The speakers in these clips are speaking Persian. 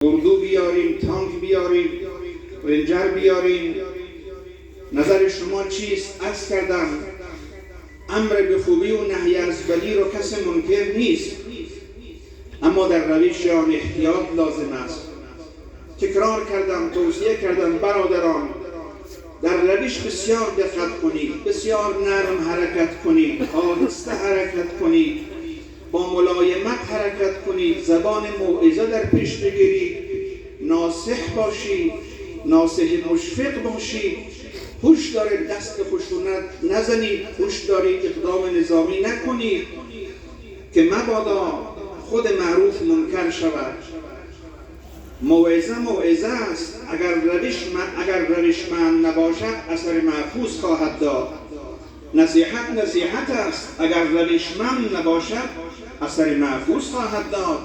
اردو بیاریم، تانک بیاریم، رنجر بیاریم. نظر شما چیست؟ عرض کردم امر به خوبی و نهی از بدی رو کسی منکر نیست، اما در روش آن احتیاط لازم است. تکرار کردم، توصیه کردم برادران، در روش بسیار دقت کنید، بسیار نرم حرکت کنید، آهسته حرکت کنید، با ملایمت حرکت کنید، زبان موعظه در پیش بگیرید، ناصح باشید، ناصح مشفق باشید، هوش دارید دست خشونت نزنید، هوش دارید اقدام نظامی نکنید که مبادا خود معروف منکر شود. موعظه است، اگر روشمند نباشد اثر معکوس خواهد داد. نصیحت است، اگر روشمند نباشد اثر معکوس خواهد داد.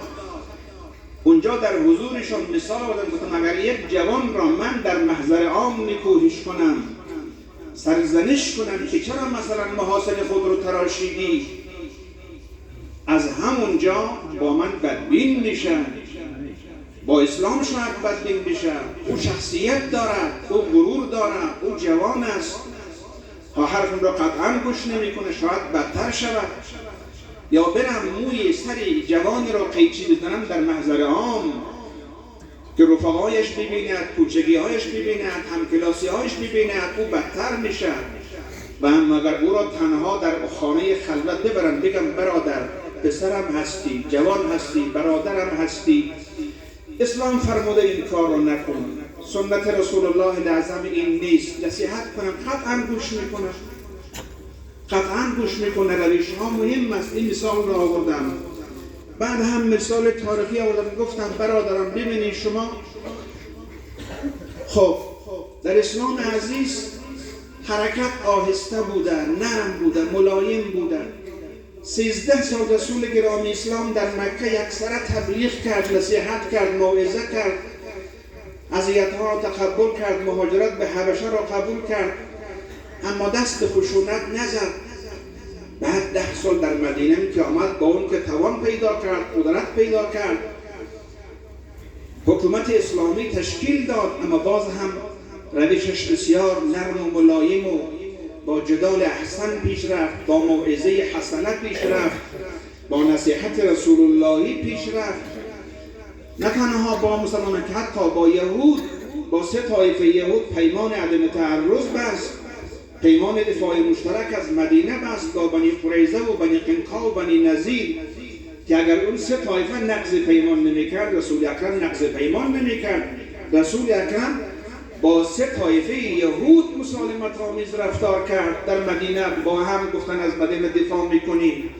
اونجا در حضورشون مثال گفتم اگر یک جوان را من در محضر عام نکوهش کنم، سرزنش کنم که چرا مثلا محاسن خود رو تراشیدی، از همونجا با من بدبین میشه، با اسلام شاید بدبین بشه. او شخصیت دارد، او غرور دارد، او جوان است، تا حرفم را قطعا گوش نمیکنه، شاید بدتر شود. یا برم موی سری جوانی را قیچی بزنم در محضر عام که رفقایش ببیند، کوچگیهایش ببیند، همکلاسیهایش ببیند، او بدتر میشه. و هم اگر او را تنها در خانه خلوت ببرم بگم برادر پسرم هستی، جوان هستی، برادرم هستی، اسلام فرموده این کار رو نکن، سنت رسول الله الاعظم این نیست، نصیحت کنم، قطعا گوش میکنه. روش ها مهم است. این مثال رو آوردم، بعد هم مثال تاریخی آوردم، گفتم برادران ببینید شما، خب در اسلام عزیز حرکت آهسته بوده، نرم بوده، ملایم بوده. 13 سال رسول گرامی اسلام در مکه یکسره تبلیغ کرد، نصیحت کرد، موعظه کرد، اذیت‌ها را تقبل کرد، مهاجرت به حبشه را قبول کرد، اما دست خشونت نزد. بعد 10 سال در مدینه که آمد، با اون که توان پیدا کرد، قدرت پیدا کرد، حکومت اسلامی تشکیل داد، اما باز هم روشش بسیار نرم و ملایم و با جدال احسن پیش رفت، با موعظه حسنه پیش رفت، با نصیحت رسول اللهی پیش رفت. نه تنها با مسلمانان که حتی با یهود، با 3 طایفه یهود پیمان عدم تعرض بست، پیمان دفاع مشترک از مدینه بست با بنی قریظه و بنی قنقاع و بنی نضیر، که اگر اون 3 طایفه نقض پیمان نمی‌کرد، رسول اکرم نقض پیمان نمی‌کرد. رسول اکرم با 3 طایفه یهود مسالمت آمیز رفتار کرد در مدینه، با هم گفتن از مدینه دفاع میکنیم.